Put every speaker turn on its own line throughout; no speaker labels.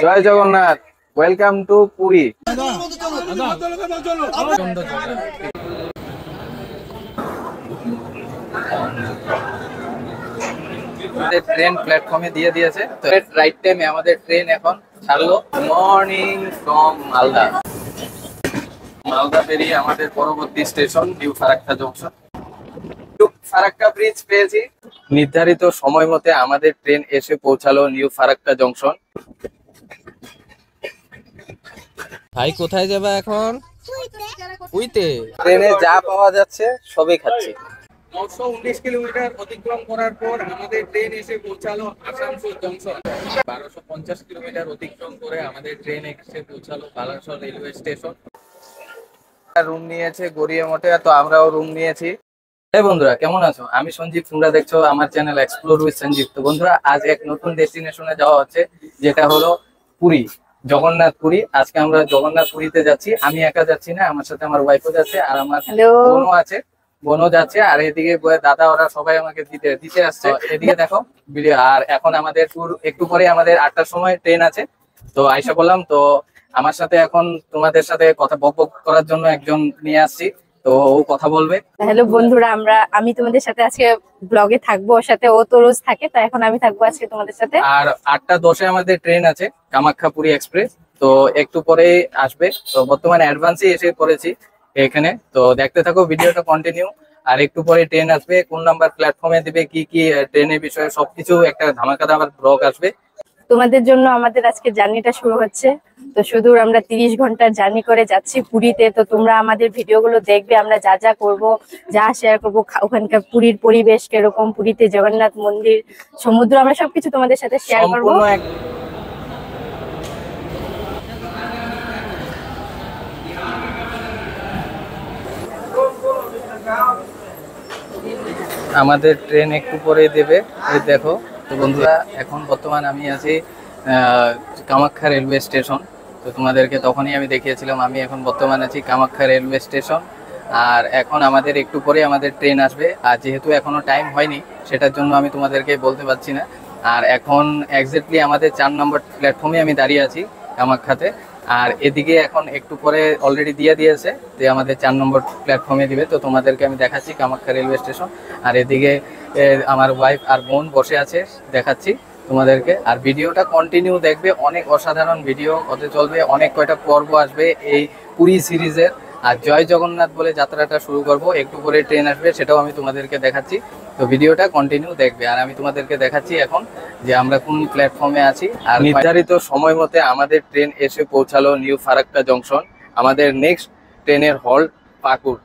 Joy Jagannath, welcome to Puri. Train প্ল্যাটফর্মে দিয়ে দিয়েছে, তো রাইট টাইমে আমাদের ট্রেন এখন ছাড়লো। Morning from Malda. মালদা পেরিয়ে আমাদের পরবর্তী station new Farakka junction. Farakka bridge পেয়েছি। নির্ধারিত সময় মতে আমাদের ট্রেন এসে পৌঁছালো নিউ ফারাক্কা জংশন। ভাই কোথায় যাবে এখন? পুরীতে। ট্রেনে যা পাওয়া যাচ্ছে সবই খাচ্ছি। 919 কিলোমিটার অতিক্রম করার পর আমাদের ট্রেন এসে পৌঁছালো আসানসোল জংশন। 1250 কিলোমিটার অতিক্রম করে আমাদের ট্রেন এসে পৌঁছালো বালাসোর রেলওয়ে স্টেশন। রুম নিয়েছে গড়িয়া মঠে, তো আমরাও রুম নিয়েছি। এই বন্ধুরা কেমন আছো? আমি সঞ্জীব, তোমরা দেখছো আমার চ্যানেল এক্সপ্লোর উইথ সঞ্জীব। তো বন্ধুরা আজ এক নতুন ডেস্টিনেশনে যাওয়া হচ্ছে, যেটা হলো পুরী, জগন্নাথ পুরী। আজকে আমরা জগন্নাথ পুরীতে যাচ্ছি। আমি একা যাচ্ছি না, আমার সাথে আমার ওয়াইফও যাচ্ছে, আর আমার বোনও আছে, বোনও যাচ্ছে। আর এদিকে দাদা ওরা সবাই আমাকে দিতে আসছে। এদিকে দেখো ভিডিও। আর এখন আমাদের ট্যুর একটু পরে আমাদের 8টার সময় ট্রেন আছে, তো আইসা বললাম। তো আমার সাথে এখন তোমাদের সাথে কথা বক করার জন্য একজন নিয়ে আসছি, তো ও কথা বলবে।
হ্যালো বন্ধুরা, আমি তোমাদের সাথে আজকে ব্লগে থাকবো। ওর সাথে ও তো রোজ থাকে, তো এখন আমি থাকবো আজকে তোমাদের সাথে।
আর 8টা 10-এ আমাদের ট্রেন আছে, কামাখ্যা পুরী এক্সপ্রেস, তো একটু পরে আসবে। তো বর্তমানে অ্যাডভান্সে এসে পড়েছি এখানে, তো দেখতে থাকো ভিডিওটা কন্টিনিউ। আর একটু পরে ট্রেন আসবে, কোন নাম্বার প্ল্যাটফর্মে দিবে, কি কি ট্রেনের বিষয়ে সবকিছু একটা ধামাকাদার ব্লগ আসবে
তোমাদের জন্য। আমাদের আজকে জার্নিটা শুরু হচ্ছে। তো সুদূর আমরা 30 ঘন্টার জার্নি করে যাচ্ছি পুরীতে। তো তোমরা আমাদের ভিডিওগুলো দেখবে, আমরা যা যা করব, যা শেয়ার করব, ওখানকার পুরীর পরিবেশ কিরকম, পুরীতে জগন্নাথ মন্দির, সমুদ্র, আমরা সবকিছু তোমাদের সাথে শেয়ার করব।
আমাদের ট্রেন একটু পরে দেবে, এই দেখো। তো বন্ধুরা এখন বর্তমান আমি আছি কামাখ্যা রেলওয়ে স্টেশন। তো তোমাদেরকে তখনই আমি দেখিয়েছিলাম, আমি এখন বর্তমান আছি কামাখ্যা রেলওয়ে স্টেশন। আর এখন আমাদের একটু পরে আমাদের ট্রেন আসবে, আর যেহেতু এখনো টাইম হয়নি সেটার জন্য আমি তোমাদেরকে বলতে পারছি না। আর এখন এক্স্যাক্টলি আমাদের 4 নম্বর প্ল্যাটফর্মে আমি দাঁড়িয়ে আছি কামাখ্যাতে। আর এদিকে এখন একটু পরে অলরেডি দিয়ে দিয়েছে যে আমাদের 4 নম্বর প্ল্যাটফর্মে দিবে। তো তোমাদেরকে আমি দেখাচ্ছি কামাখ্যা রেলওয়ে স্টেশন। আর এদিকে আমার ওয়াইফ আর বোন বসে আছে, দেখাচ্ছি তোমাদেরকে। আর ভিডিওটা কন্টিনিউ দেখবে, অনেক অসাধারণ ভিডিও হতে চলবে, অনেক কয়টা পর্ব আসবে এই পুরী সিরিজের। আর জয় জগন্নাথ বলে যাত্রাটা শুরু করব, একটু পরে ট্রেন আসবে, সেটাও আমি তোমাদেরকে দেখাচ্ছি। তো ভিডিওটা কন্টিনিউ দেখবে। আর আমি তোমাদেরকে দেখাচ্ছি এখন যে আমরা কোন প্ল্যাটফর্মে আছি। আর নির্ধারিত সময় মতে আমাদের ট্রেন এসে পৌঁছালো নিউ ফারাক্কা জংশন। আমাদের নেক্সট ট্রেনের হল্ট পাকুড়।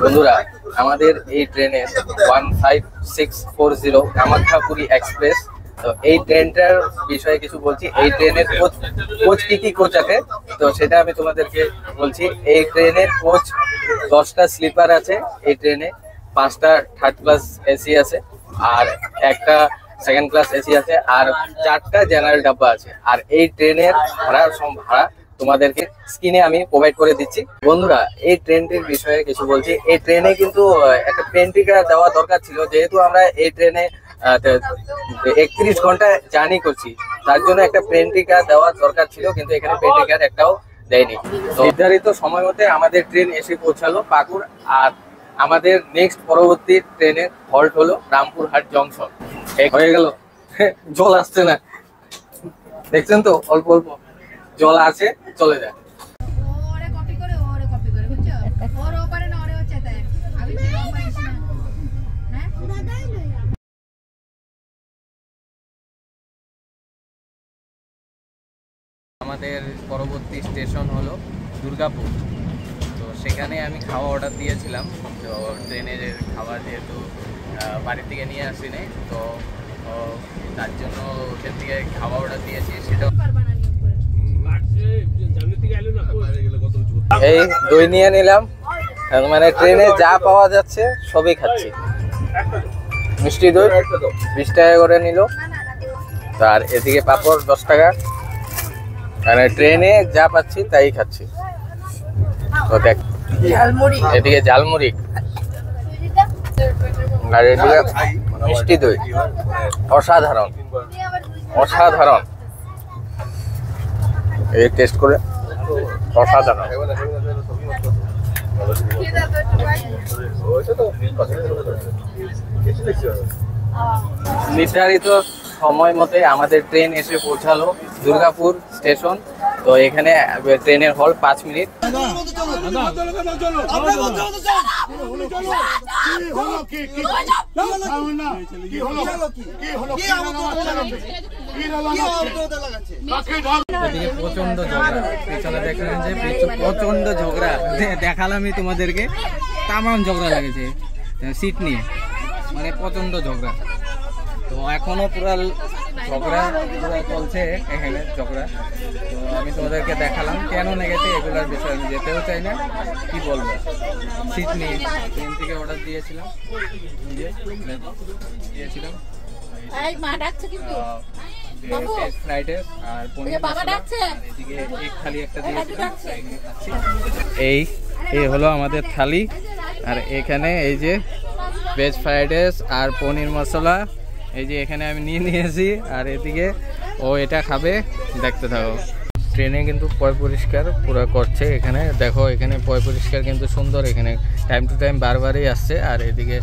বন্ধুরা আমাদের এই ট্রেনের 15640 কামাখ্যা পুরী এক্সপ্রেস। তো এই ট্রেনটার বিষয়ে কিছু বলছি। এই ট্রেনের কোচ কি কোচ আছে, তো সেটা আমি তোমাদেরকে বলছি। এই ট্রেনের কোচ 10টা স্লিপার আছে এই ট্রেনে, 5টা থার্ড ক্লাস এসি আছে, আর একটা সেকেন্ড ক্লাস এসি আছে, আর 4টা জেনারেল ডাব্বা আছে। আর এই ট্রেনের ভাড়া তোমাদেরকে স্ক্রিনে আমি প্রোভাইড করে দিচ্ছি। বন্ধুরা এই ট্রেনটির বিষয়ে কিছু বলছি। এই ট্রেনে কিন্তু একটা ট্রেন টিকিট দেওয়া দরকার ছিল, যেহেতু আমরা এই ট্রেনে 31 ঘন্টা জার্নি করছি, তার জন্য একটা ট্রেন টিকিট দেওয়া দরকার ছিল, কিন্তু এখানে ট্রেন টিকিট একটাও দেয়নি। নির্ধারিত সময় মতে আমাদের ট্রেন এসে পৌঁছালো পাকুড়। আর আমাদের নেক্সট পরবর্তী ট্রেনের হল্ট হলো রামপুরহাট জংশন। হয়ে গেল। জল আসছে না, দেখছেন তো, অল্প অল্প জল আছে, চলে যায়। আমাদের পরবর্তী স্টেশন হলো দুর্গাপুর। তো সেখানে আমি খাওয়া অর্ডার দিয়েছিলাম। তো ট্রেনের খাবার যেহেতু বাড়ি থেকে নিয়ে আসিনি, তো তার জন্য ওখান থেকে খাওয়া অর্ডার দিয়েছি। সেটাও এই দই নিয়ে নিলাম, মানে ট্রেনে যা পাওয়া যাচ্ছে সবই খাচ্ছি। মিষ্টি দই 20 টাকা করে নিল। আর এদিকে পাঁপড় 10 টাকা। মানে ট্রেনে যা পাচ্ছি তাই খাচ্ছি। তো দেখ এদিকে ঝালমুড়ি, আর এদিকে মিষ্টি দই, অসাধারণ অসাধারণ। এই টেস্ট করে অসাধারণ। নির্ধারিত সময় মতে আমাদের ট্রেন এসে পৌঁছালো দুর্গাপুর স্টেশন। তো এখানে ট্রেনের হল 5 মিনিট। প্রচন্ড ঝগড়া, পিছনে দেখলেন যে প্রচন্ড ঝগড়া দেখালামই তোমাদেরকে, তামাম ঝগড়া লাগেছে সিট নিয়ে, মানে প্রচন্ড ঝগড়া। তো এখনো পুরা ঝগড়া পুরা চলছে এখানে ঝগড়া। তো আমি তোমাদেরকে দেখালাম কেন লেগেছে এগুলোর বিষয়ে, আমি যেতেও চাই না, কি বলবো। সিট নিয়ে ট্রেন থেকে অর্ডার দিয়েছিলাম, ফ্রাইড রাইস আর পনির মশলা, এদিকে এক থালি একটা দিয়েছিলাম। এই হলো আমাদের থালি, আর এখানে এই যে ভেজ ফ্রাইড রাইস আর পনির মশলা, এই যে এখানে আমি নিয়ে নিয়েছি। আর এদিকে ও এটা খাবে, দেখতে থাকো। ট্রেনে কিন্তু পয় পরিষ্কার পুরো করছে, এখানে দেখো, এখানে পয় পরিষ্কার কিন্তু সুন্দর, এখানে টাইম টু টাইম বারবারই আসছে। আর এদিকে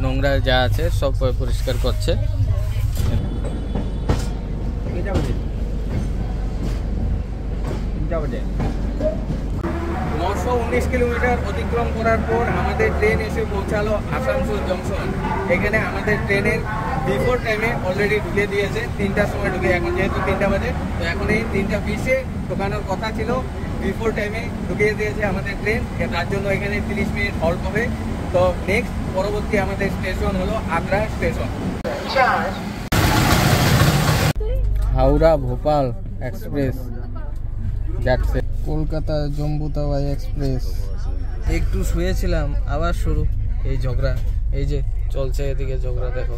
নোংরা যা আছে সব পয় পরিষ্কার করছে। 919 কিলোমিটার অতিক্রম করার পর আমাদের ট্রেন এসে পৌঁছালো আসানসোল জংশন। এখানে আমাদের ট্রেনের বিফোর টাইমে অলরেডি ঢুকে দিয়েছে, 3টার সময় ঢুকে, এখন যেহেতু 3টা বাজে, তো এখন এই 3:20-এ ঢোকানোর কথা ছিল, বিফোর টাইমে ঢুকিয়ে দিয়েছে আমাদের ট্রেন। তার জন্য এখানে 30 মিনিট হল্ট হবে। তো নেক্সট পরবর্তী আমাদের স্টেশন হলো আগ্রা স্টেশন। হাওড়া ভোপাল এক্সপ্রেস যাচ্ছে, কলকাতা জম্মু তাওয়াই এক্সপ্রেস। একটু শুয়েছিলাম, আবার শুরু এই ঝগড়া, এই যে চলছে এদিকে ঝগড়া, দেখো।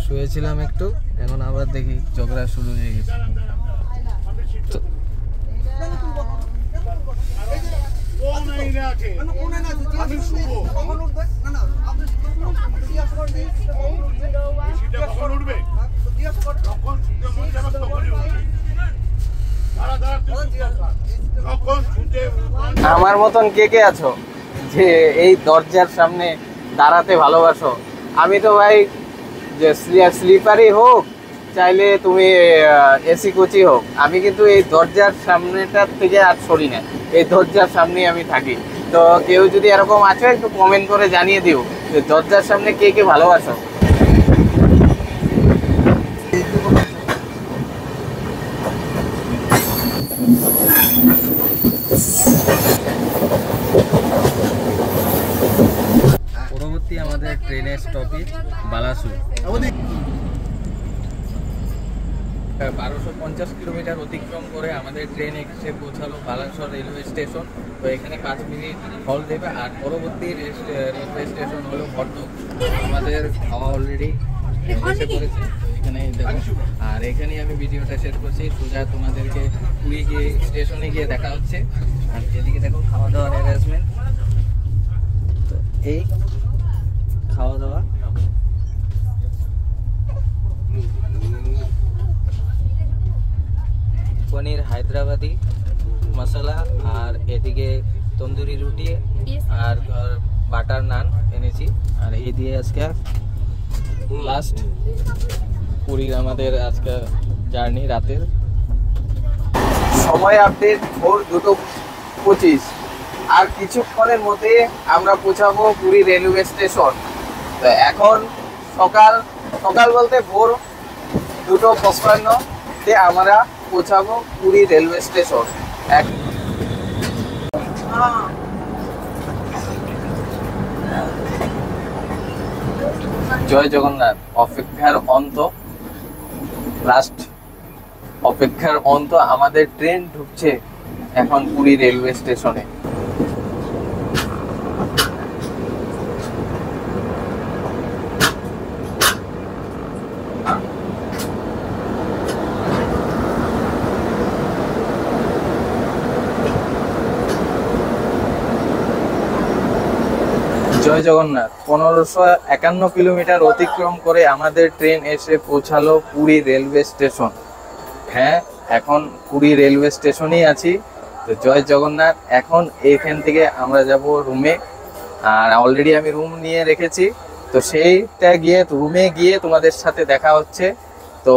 শুয়েছিলাম একটু, এখন আবার দেখি ঝগড়া শুরু হয়ে গেছে। আমার মতন কে কে আছো যে এই দরজার সামনে দাঁড়াতে ভালোবাসো? আমি তো ভাই, যে স্লিপারই হোক, চাইলে তুমি এসি কোচি হোক, আমি কিন্তু এই দরজার সামনেটার থেকে আর সরি না, এই দরজার সামনেই আমি থাকি। তো কেউ যদি এরকম আছো একটু কমেন্ট করে জানিয়ে দিও যে দরজার সামনে কে কে ভালোবাসো। পরবর্তী আমাদের ট্রেনের স্টপেজ বালাসুর। 1250 কিলোমিটার অতিক্রম করে আমাদের ট্রেন এসে পৌঁছালো বালাসর রেলওয়ে স্টেশন। তো এখানে 5 মিনিট হল দেবে। আর পরবর্তী রেলওয়ে স্টেশন হলো ভর্ধক। আমাদের খাওয়া অলরেডি এসে পড়েছে, এখানে দেখো। আর এখানেই আমি ভিডিওটা শেষ করছি, সোজা তোমাদেরকে পুরী গিয়ে স্টেশনে গিয়ে দেখা হচ্ছে। আর এদিকে দেখো খাওয়া দাওয়ার অ্যারেঞ্জমেন্ট, তো এই খাওয়া দাওয়া। পনির হায়দ্রাবাদি মশলা, আর এদিকে তন্দুরি রুটি আর বাটার নান এনেছি। আর এই দিয়ে আজকে লাস্ট পুরীর আমাদের আজকে জার্নি রাতের। সময় আপডেট ভোর 2:25, আর কিছুক্ষণের মধ্যে আমরা পৌঁছাবো পুরী রেলওয়ে স্টেশন। তো এখন সকাল সকাল বলতে ভোর 2:55-তে আমরা পৌঁছাবো পুরী রেলওয়ে স্টেশন। জয় জগন্নাথ। অপেক্ষার অন্ত, লাস্ট অপেক্ষার অন্ত, আমাদের ট্রেন ঢুকছে এখন পুরী রেলওয়ে স্টেশনে। জয় জগন্নাথ। 1551 কিলোমিটার অতিক্রম করে আমাদের ট্রেন এসে পৌঁছালো পুরী রেলওয়ে স্টেশন। হ্যাঁ, এখন পুরী রেলওয়ে স্টেশনেই আছি। তো জয় জগন্নাথ। এখন এইখান থেকে আমরা যাব রুমে, আর অলরেডি আমি রুম নিয়ে রেখেছি। তো সেইটা গিয়ে রুমে গিয়ে তোমাদের সাথে দেখা হচ্ছে। তো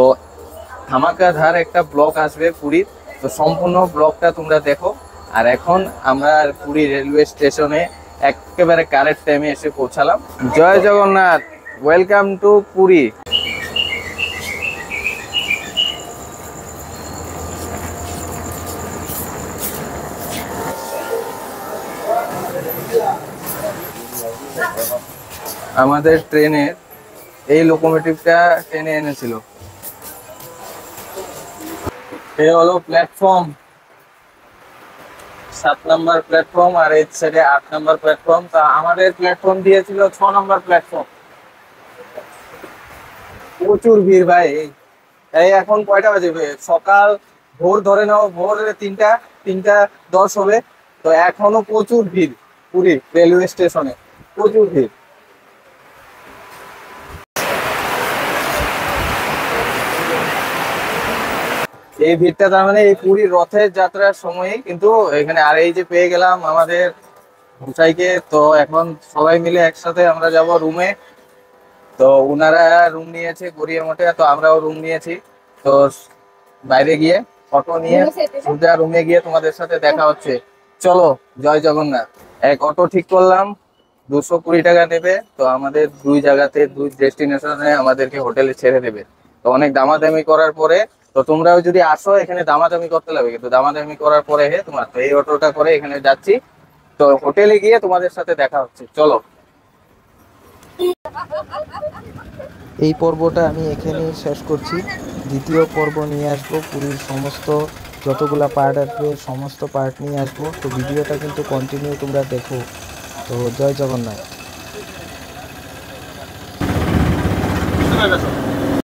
ধামাকাধার একটা ব্লগ আসবে পুরীর, তো সম্পূর্ণ ব্লগটা তোমরা দেখো। আর এখন আমরা পুরী রেলওয়ে স্টেশনে একেবারে কারেক্ট টাইমে এসে পৌঁছালাম। জয় জগন্নাথ, ওয়েলকাম টু পুরী। আমাদের ট্রেনের এই লোকোমোটিভটা টেনে এনেছিল। এই হলো প্ল্যাটফর্ম, 7 নম্বর প্ল্যাটফর্ম, আর এই সাইডে 8 নম্বর প্ল্যাটফর্ম। তা আমাদের প্ল্যাটফর্ম দিয়েছিল 6 নম্বর প্ল্যাটফর্ম। প্রচুর ভিড় ভাই। এই এখন কয়টা বাজে? সকাল ভোর ধরে নাও, ভোর 3টা 10 হবে। তো এখনো প্রচুর ভিড় পুরী রেলওয়ে স্টেশনে, প্রচুর ভিড়। এই ভিড়টা তার মানে এই পুরীর রথের যাত্রার সময় কিন্তু এখানে। আর এই যে পেয়ে গেলাম আমাদের গোসাইকে। তো এখন সবাই মিলে একসাথে আমরা যাব রুমে। তো উনারা রুম নিয়েছে গড়িয়া মঠে, তো আমরাও রুম নিয়েছি। তো বাইরে গিয়ে অটো নিয়ে সোজা রুমে গিয়ে তোমাদের সাথে দেখা হচ্ছে। চলো, জয় জগন্নাথ। এক অটো ঠিক করলাম, 220 টাকা নেবে। তো আমাদের দুই জায়গাতে, দুই ডেস্টিনেশনে আমাদেরকে হোটেলে ছেড়ে দেবে। তো অনেক দামাদামি করার পরে, তো তোমরাও যদি আসো এখানে দামাদামি করতে লাগবে, কিন্তু দামাদামি করার পরে তোমার তো এই অটোটা করে এখানে যাচ্ছি। তো হোটেলে গিয়ে তোমাদের সাথে দেখা হচ্ছে, চলো।
এই পর্বটা আমি এখানেই শেষ করছি। দ্বিতীয় পর্ব নিয়ে আসবো, পুরীর সমস্ত যতগুলা পার্ট আসবে সমস্ত পার্ট নিয়ে আসবো। তো ভিডিওটা কিন্তু কন্টিনিউ তোমরা দেখো। তো জয় জগন্নাথ।